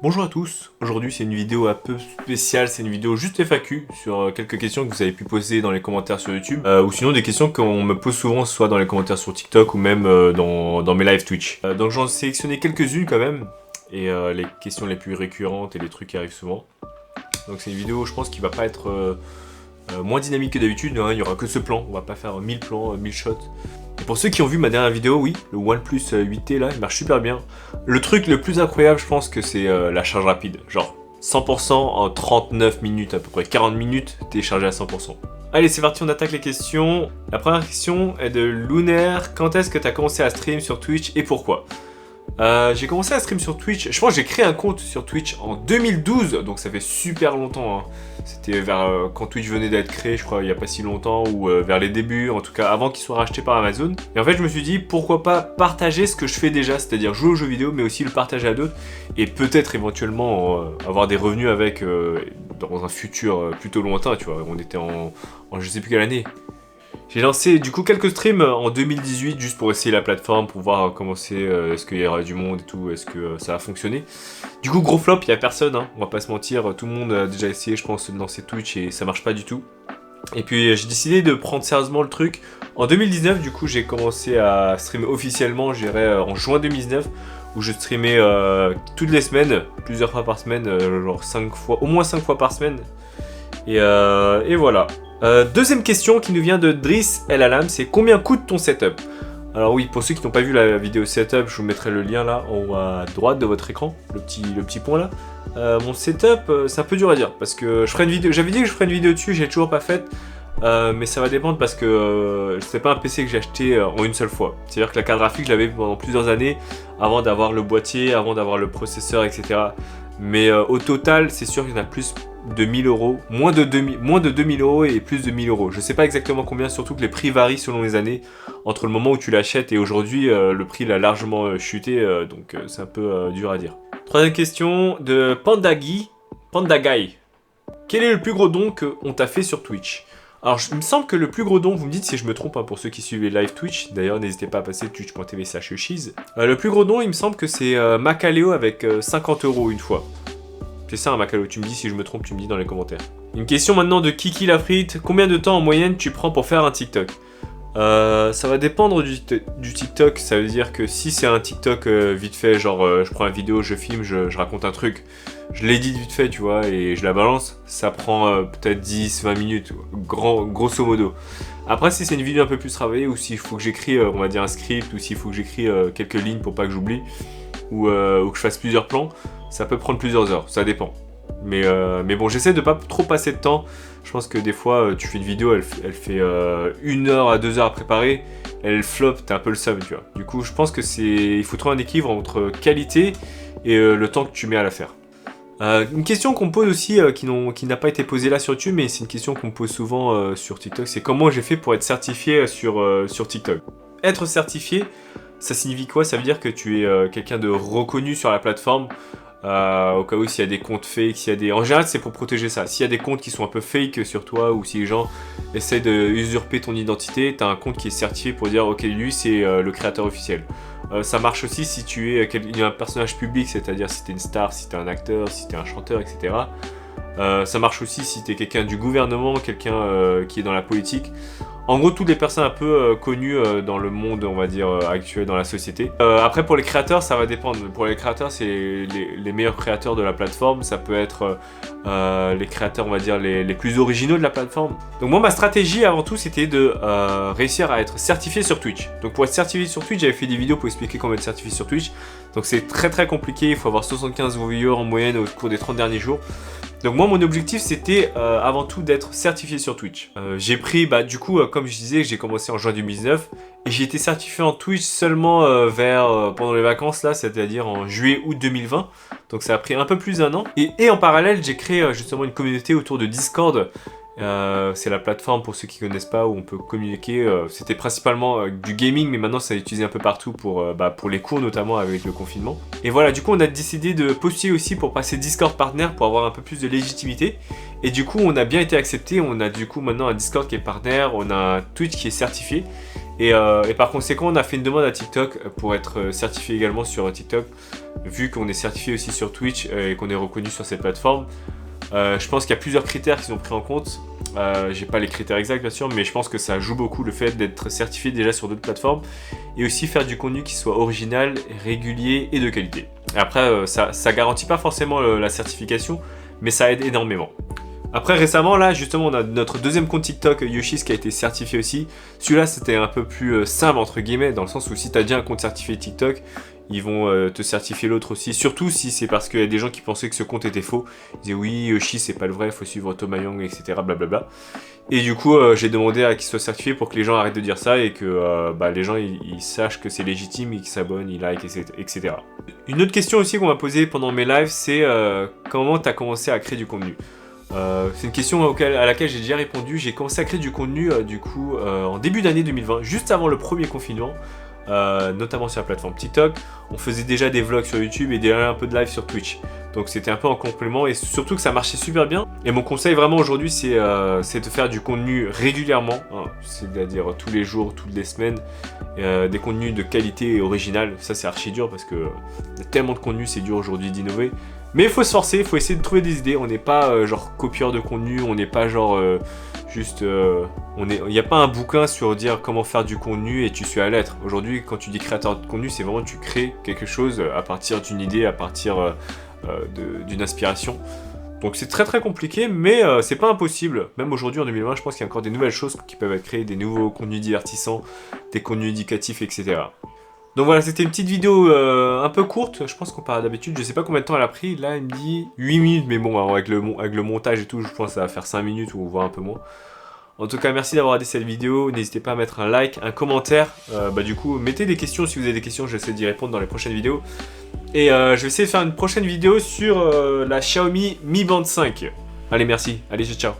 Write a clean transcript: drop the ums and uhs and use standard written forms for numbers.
Bonjour à tous, aujourd'hui c'est une vidéo un peu spéciale, c'est une vidéo juste FAQ sur quelques questions que vous avez pu poser dans les commentaires sur YouTube, ou sinon des questions qu'on me pose souvent soit dans les commentaires sur TikTok ou même dans mes live Twitch. Donc j'en ai sélectionné quelques-unes quand même, et les questions les plus récurrentes et les trucs qui arrivent souvent. Donc c'est une vidéo je pense qui va pas être moins dynamique que d'habitude, hein, il y aura que ce plan, on va pas faire 1000 plans, 1000 shots. Et pour ceux qui ont vu ma dernière vidéo, oui, le OnePlus 8T là, il marche super bien. Le truc le plus incroyable, je pense que c'est la charge rapide. Genre 100% en 39 minutes à peu près, 40 minutes, t'es chargé à 100%. Allez, c'est parti, on attaque les questions. La première question est de Lunaire. Quand est-ce que t'as commencé à stream sur Twitch et pourquoi ? J'ai commencé à stream sur Twitch, je pense que j'ai créé un compte sur Twitch en 2012, donc ça fait super longtemps, hein. C'était vers quand Twitch venait d'être créé, je crois, il n'y a pas si longtemps, ou vers les débuts, en tout cas avant qu'il soit racheté par Amazon. Et en fait je me suis dit, pourquoi pas partager ce que je fais déjà, c'est-à-dire jouer aux jeux vidéo, mais aussi le partager à d'autres, et peut-être éventuellement avoir des revenus avec dans un futur plutôt lointain, tu vois, on était en je sais plus quelle année. J'ai lancé du coup quelques streams en 2018 juste pour essayer la plateforme, pour voir comment c'est, est-ce qu'il y aura du monde et tout, est-ce que ça va fonctionner. Du coup gros flop, il n'y a personne, hein, on va pas se mentir, tout le monde a déjà essayé je pense de lancer Twitch et ça marche pas du tout. Et puis j'ai décidé de prendre sérieusement le truc. En 2019 du coup j'ai commencé à streamer officiellement, je dirais en juin 2019, où je streamais toutes les semaines, plusieurs fois par semaine, genre 5 fois, au moins 5 fois par semaine. Et voilà. Deuxième question qui nous vient de Driss El Alam, c'est combien coûte ton setup ? Alors oui, pour ceux qui n'ont pas vu la vidéo setup, je vous mettrai le lien là en haut à droite de votre écran, le petit point là. Mon setup, c'est un peu dur à dire parce que je ferai une vidéo. J'avais dit que je ferais une vidéo dessus, j'ai toujours pas faite, mais ça va dépendre parce que c'est pas un PC que j'ai acheté en une seule fois. C'est-à-dire que la carte graphique, je l'avais pendant plusieurs années avant d'avoir le boîtier, avant d'avoir le processeur, etc. Mais au total, c'est sûr qu'il y en a plus de 1000 euros, moins de 2000 euros et plus de 1000 euros. Je sais pas exactement combien, surtout que les prix varient selon les années. Entre le moment où tu l'achètes et aujourd'hui, le prix il a largement chuté, donc c'est un peu dur à dire. Troisième question de Pandaguy. Quel est le plus gros don qu'on t'a fait sur Twitch ? Alors, il me semble que le plus gros don, vous me dites si je me trompe, hein, pour ceux qui suivent les live Twitch, d'ailleurs, n'hésitez pas à passer twitch.tv/cheese. Le plus gros don, il me semble que c'est Macaleo avec 50 euros une fois. C'est ça un Macaleo, tu me dis si je me trompe, tu me dis dans les commentaires. Une question maintenant de Kiki la frite. Combien de temps en moyenne tu prends pour faire un TikTok ? Ça va dépendre du TikTok, ça veut dire que si c'est un TikTok vite fait, genre je prends une vidéo, je filme, je raconte un truc, je l'édite vite fait, tu vois, et je la balance, ça prend peut-être 10-20 minutes, grosso modo. Après, si c'est une vidéo un peu plus travaillée, ou s'il faut que j'écris, on va dire un script, ou s'il faut que j'écris quelques lignes pour pas que j'oublie, ou que je fasse plusieurs plans, ça peut prendre plusieurs heures, ça dépend. Mais bon, j'essaie de pas trop passer de temps. Je pense que des fois, tu fais une vidéo, elle fait 1 heure à 2 heures à préparer, elle flop, t'as un peu le seum, tu vois. Du coup, je pense que il faut trouver un équilibre entre qualité et le temps que tu mais à la faire. Une question qu'on me pose aussi, qui n'a pas été posée là sur YouTube, mais c'est une question qu'on me pose souvent sur TikTok, c'est comment j'ai fait pour être certifié sur TikTok. Être certifié, ça signifie quoi ? Ça veut dire que tu es quelqu'un de reconnu sur la plateforme. Au cas où s'il y a des comptes fake, en général c'est pour protéger ça. S'il y a des comptes qui sont un peu fake sur toi ou si les gens essaient de usurper ton identité, t'as un compte qui est certifié pour dire ok lui c'est le créateur officiel. Ça marche aussi si tu es un personnage public, c'est-à-dire si t'es une star, si t'es un acteur, si t'es un chanteur, etc. Ça marche aussi si t'es quelqu'un du gouvernement, quelqu'un qui est dans la politique. En gros, toutes les personnes un peu connues dans le monde, on va dire, actuel, dans la société. Après, pour les créateurs, ça va dépendre. Pour les créateurs, c'est les meilleurs créateurs de la plateforme. Ça peut être les créateurs, on va dire, les plus originaux de la plateforme. Donc moi, ma stratégie, avant tout, c'était de réussir à être certifié sur Twitch. Donc pour être certifié sur Twitch, j'avais fait des vidéos pour expliquer comment être certifié sur Twitch. Donc c'est très très compliqué. Il faut avoir 75 viewers en moyenne au cours des 30 derniers jours. Donc moi mon objectif c'était avant tout d'être certifié sur Twitch. J'ai pris, du coup comme je disais, j'ai commencé en juin 2019 et j'ai été certifié en Twitch seulement pendant les vacances là, c'est-à-dire en juillet-août 2020. Donc ça a pris un peu plus d'1 an. Et en parallèle j'ai créé justement une communauté autour de Discord. C'est la plateforme pour ceux qui connaissent pas où on peut communiquer. C'était principalement du gaming, mais maintenant ça est utilisé un peu partout pour les cours notamment avec le confinement. Et voilà, du coup on a décidé de postuler aussi pour passer Discord partenaire pour avoir un peu plus de légitimité. Et du coup on a bien été accepté. On a du coup maintenant un Discord qui est partenaire, on a un Twitch qui est certifié. Et par conséquent, on a fait une demande à TikTok pour être certifié également sur TikTok, vu qu'on est certifié aussi sur Twitch et qu'on est reconnu sur cette plateforme. Je pense qu'il y a plusieurs critères qui sont pris en compte. J'ai pas les critères exacts bien sûr, mais je pense que ça joue beaucoup le fait d'être certifié déjà sur d'autres plateformes et aussi faire du contenu qui soit original, régulier et de qualité. Et après, ça garantit pas forcément la certification, mais ça aide énormément. Après récemment là justement on a notre deuxième compte TikTok Yoshis qui a été certifié aussi. Celui-là c'était un peu plus simple entre guillemets dans le sens où si tu as déjà un compte certifié TikTok, ils vont te certifier l'autre aussi. Surtout si c'est parce qu'il y a des gens qui pensaient que ce compte était faux. Ils disaient oui Yoshi c'est pas le vrai, il faut suivre Thomas Young etc. blablabla. Et du coup j'ai demandé à qu'il soit certifié pour que les gens arrêtent de dire ça et que les gens ils sachent que c'est légitime, ils s'abonnent, ils like etc. Une autre question aussi qu'on m'a posée pendant mes lives c'est comment tu as commencé à créer du contenu. C'est une question à laquelle j'ai déjà répondu. J'ai commencé à créer du contenu en début d'année 2020, juste avant le premier confinement, notamment sur la plateforme TikTok. On faisait déjà des vlogs sur YouTube et déjà un peu de live sur Twitch. Donc c'était un peu en complément et surtout que ça marchait super bien. Et mon conseil vraiment aujourd'hui c'est de faire du contenu régulièrement, hein, c'est-à-dire tous les jours, toutes les semaines, des contenus de qualité et original. Ça c'est archi dur parce que y a tellement de contenu, c'est dur aujourd'hui d'innover. Mais il faut se forcer, il faut essayer de trouver des idées. On n'est pas genre copieur de contenu, on n'est pas genre juste... Il n'y a pas un bouquin sur dire comment faire du contenu et tu suis à l'être. Aujourd'hui, quand tu dis créateur de contenu, c'est vraiment tu crées quelque chose à partir d'une idée, à partir d'une inspiration. Donc c'est très très compliqué, mais c'est pas impossible. Même aujourd'hui en 2020, je pense qu'il y a encore des nouvelles choses qui peuvent être créées, des nouveaux contenus divertissants, des contenus éducatifs, etc. Donc voilà, c'était une petite vidéo un peu courte, je pense qu'on parle d'habitude, je sais pas combien de temps elle a pris, là il me dit 8 minutes, mais bon, alors, avec le montage et tout, je pense que ça va faire 5 minutes ou voire un peu moins. En tout cas, merci d'avoir regardé cette vidéo, n'hésitez pas à mettre un like, un commentaire, du coup, mettez des questions si vous avez des questions, j'essaie d'y répondre dans les prochaines vidéos. Et je vais essayer de faire une prochaine vidéo sur la Xiaomi Mi Band 5. Allez, merci, allez, ciao.